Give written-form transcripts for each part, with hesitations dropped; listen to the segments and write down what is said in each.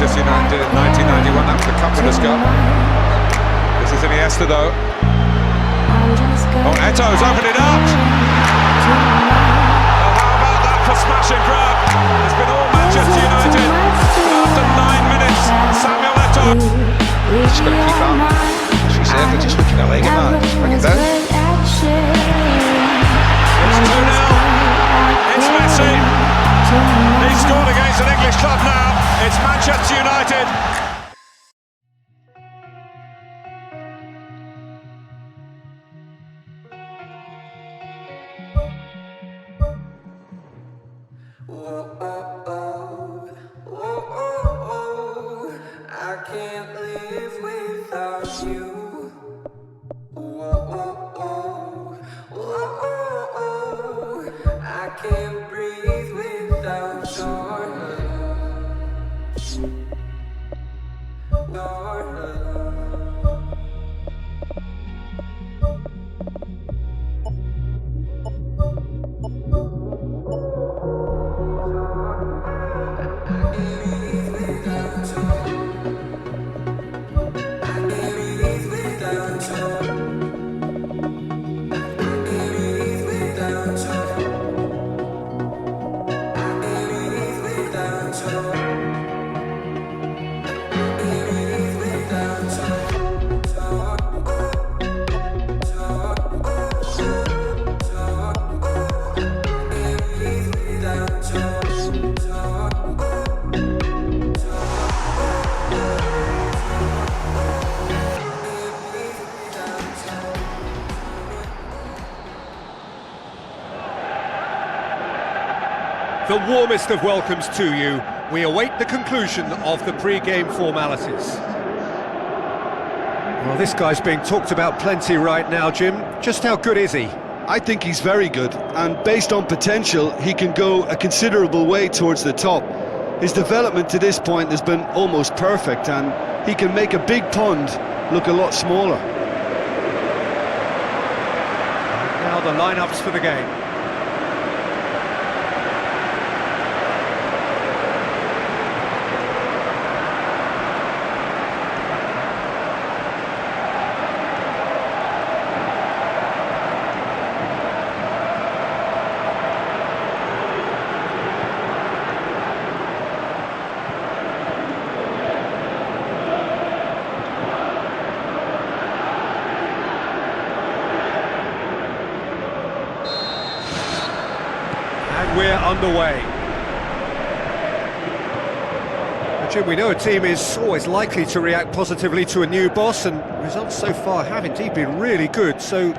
Manchester United did in 1991, that was the cup winners' cup. This is Iniesta though. Oh, Eto's opened it up! Oh, how about that for smash and grab? It's been all Manchester United. After 9 minutes, Samuel Eto'o. Just got to keep on. As we said, they're just looking at leg man. Just bring it down. It's 2-0. It's Messi. He scored against an English club now. It's Manchester United. I can't live without you. I can't breathe without your love. The warmest of welcomes to you. We await the conclusion of the pre-game formalities. Well, this guy's being talked about plenty right now, Jim. Just how good is he? I think he's very good, and based on potential, he can go a considerable way towards the top. His development to this point has been almost perfect, and he can make a big pond look a lot smaller. Now the lineups for the game. We're underway. Now, Jim, we know a team is always likely to react positively to a new boss, and results so far have indeed been really good. So,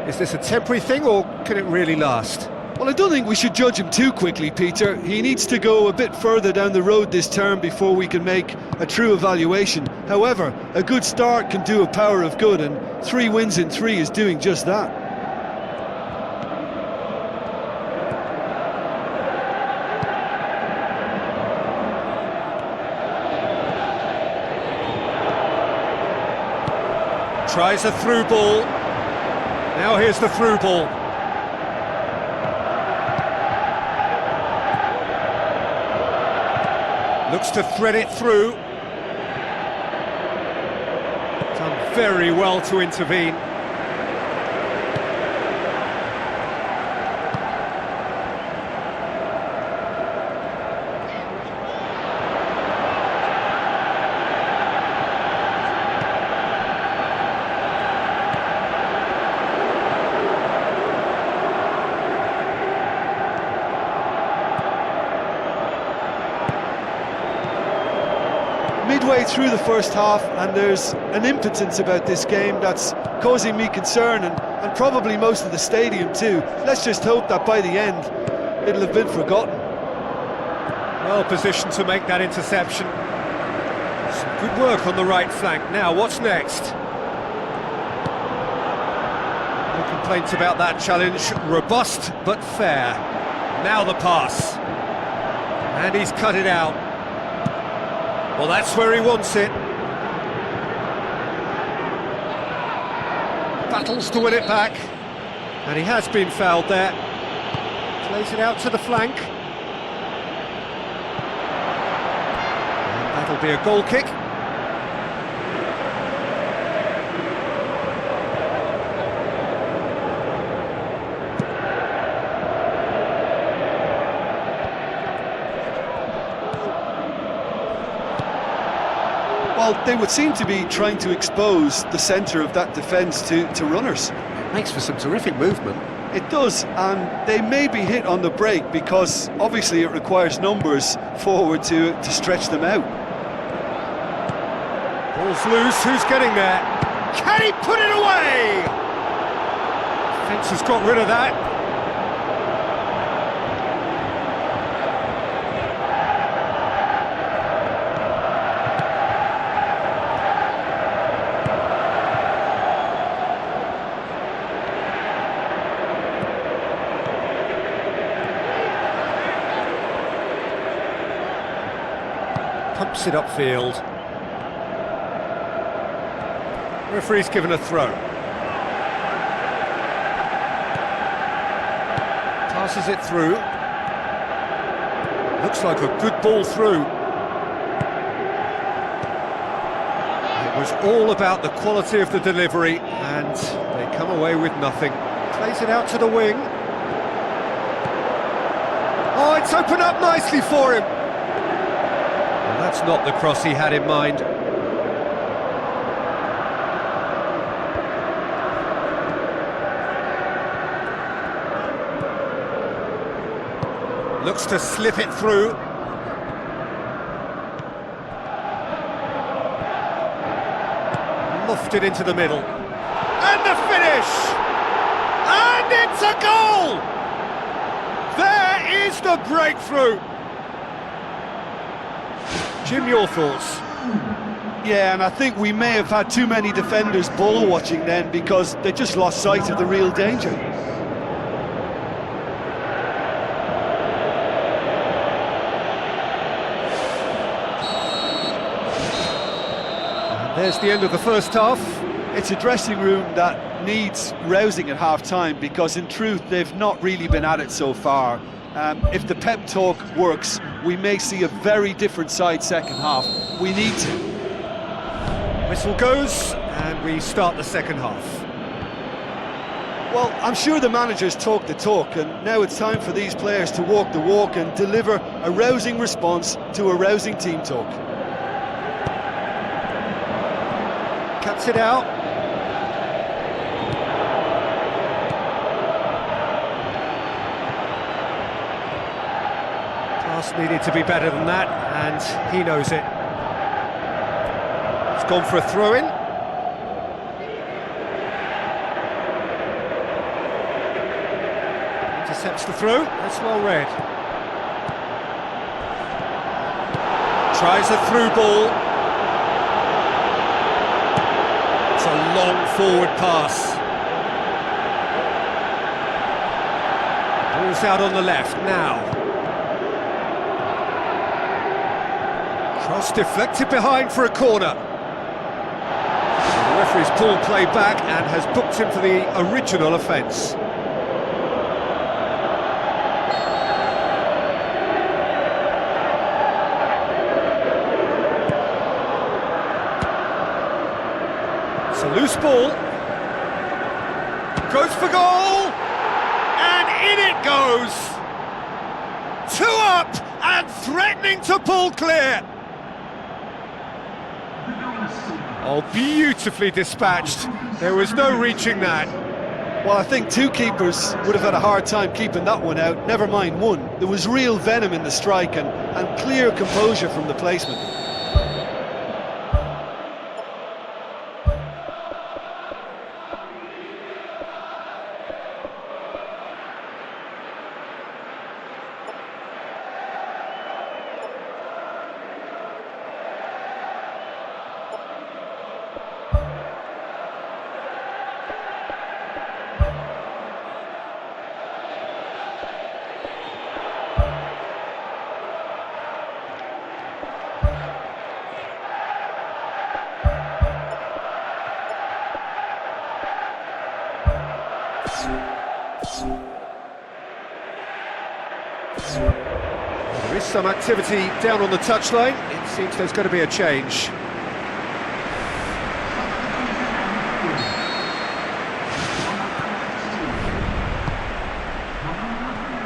is this a temporary thing, or can it really last? Well, I don't think we should judge him too quickly, Peter. He needs to go a bit further down the road this term before we can make a true evaluation. However, a good start can do a power of good, and 3 wins in 3 is doing just that. Tries a through ball. Now here's the through ball. Looks to thread it through. Done very well to intervene. Midway through the first half, and there's an impotence about this game that's causing me concern, and probably most of the stadium too. Let's just hope that by the end it'll have been forgotten. Well positioned to make that interception. Some good work on the right flank. Now what's next? No complaints about that challenge. Robust but fair. Now the pass, and he's cut it out. Well, that's where he wants it. Battles to win it back. And he has been fouled there. Plays it out to the flank. And that That'll be a goal kick. Well, they would seem to be trying to expose the centre of that defence to runners. Makes for some terrific movement. It does, and they may be hit on the break because obviously it requires numbers forward to stretch them out. Ball's loose, who's getting there? Can he put it away? Fence has got rid of that. Pumps it upfield. Referee's given a throw. Passes it through. Looks like a good ball through. It was all about the quality of the delivery, and they come away with nothing. Plays it out to the wing. Oh, it's opened up nicely for him. That's not the cross he had in mind. Looks to slip it through. Lofted into the middle. And the finish! And it's a goal! There is the breakthrough! Jim, your thoughts? Yeah, and I think we may have had too many defenders ball watching then because they just lost sight of the real danger. And there's the end of the first half. It's a dressing room that needs rousing at half-time because in truth they've not really been at it so far. If the pep talk works, we may see a very different side second half. We need to. Whistle goes, and we start the second half. Well, I'm sure the managers talk the talk, and now it's time for these players to walk the walk and deliver a rousing response to a rousing team talk. Cuts it out. Pass needed to be better than that, and he knows it. It's gone for a throw-in. Intercepts the throw, that's well read. Tries a through ball. It's a long forward pass. Ball's out on the left now. Cross deflected behind for a corner. The referee's pulled play back and has booked him for the original offence. It's a loose ball. Goes for goal! And in it goes! 2 up and threatening to pull clear! Oh, beautifully dispatched. There was no reaching that. Well, I think 2 keepers would have had a hard time keeping that one out, never mind 1. There was real venom in the strike and clear composure from the placement. some activity down on the touchline. It seems there's going to be a change.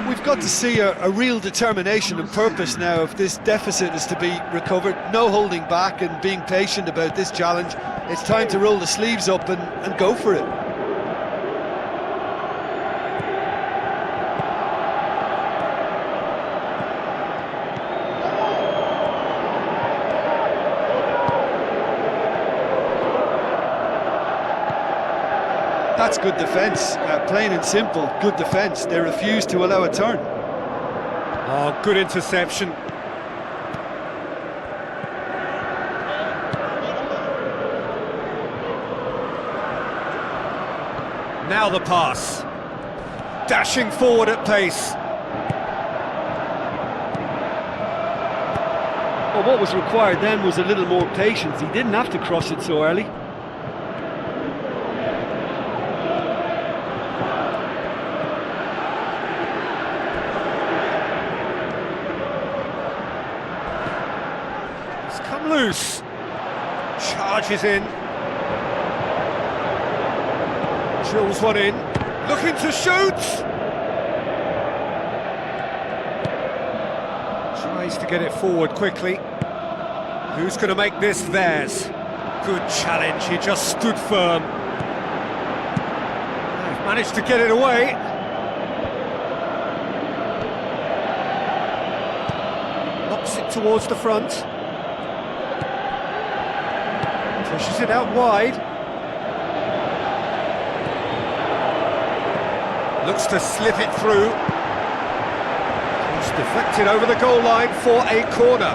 We've got to see a real determination and purpose now if this deficit is to be recovered. No holding back and being patient about this challenge. It's time to roll the sleeves up and go for it. That's good defence, plain and simple, good defence. They refuse to allow a turn. Oh, good interception. Now the pass. Dashing forward at pace. Well, what was required then was a little more patience. He didn't have to cross it so early. Loose, charges in, drills one in, looking to shoot, tries to get it forward quickly. Who's going to make this theirs? Good challenge, he just stood firm. They've managed to get it away. Knocks it towards the front. Pushes it out wide. Looks to slip it through. It's deflected over the goal line for a corner.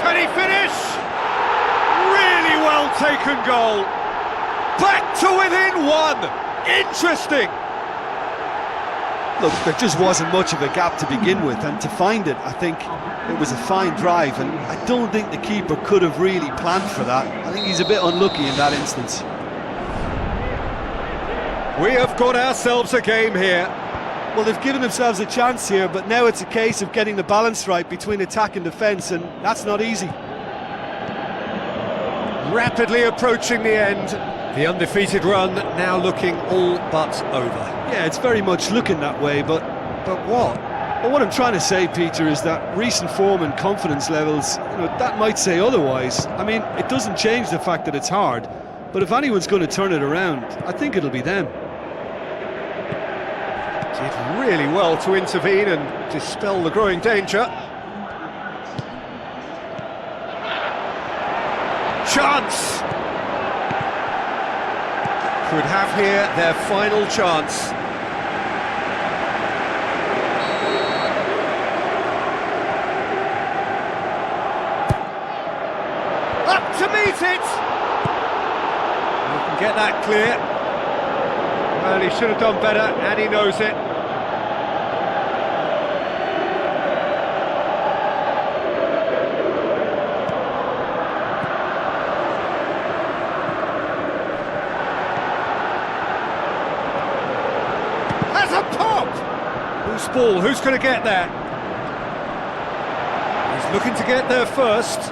Can he finish? Really well taken goal. Back to within one. Interesting. Look, there just wasn't much of a gap to begin with, and to find it, I think it was a fine drive, and I don't think the keeper could have really planned for that. I think he's a bit unlucky in that instance. We have got ourselves a game here. Well, they've given themselves a chance here, but now it's a case of getting the balance right between attack and defence, and that's not easy. Rapidly approaching the end. The undefeated run now looking all but over. Yeah, it's very much looking that way, but what? Well, what I'm trying to say, Peter, is that recent form and confidence levels, that might say otherwise. I mean, it doesn't change the fact that it's hard, but if anyone's going to turn it around, I think it'll be them. Did really well to intervene and dispel the growing danger. Chance! Could have here their final chance. Up to meet it! You can get that clear. Well, he should have done better, and he knows it. Has a pop! Loose ball, who's going to get there? He's looking to get there first.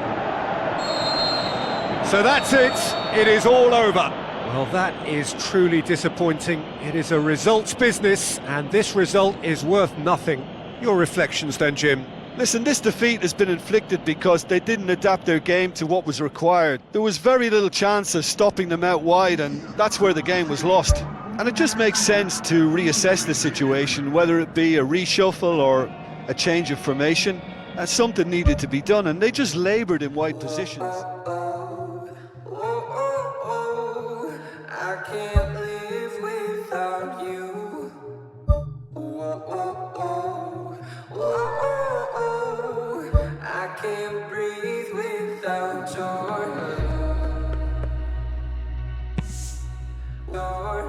So that's it, it is all over. Well, that is truly disappointing. It is a results business, and this result is worth nothing. Your reflections then, Jim? Listen, this defeat has been inflicted because they didn't adapt their game to what was required. There was very little chance of stopping them out wide, and that's where the game was lost. And it just makes sense to reassess the situation, whether it be a reshuffle or a change of formation. Something needed to be done, and they just laboured in wide positions. I can't live without you. I can't breathe without your love.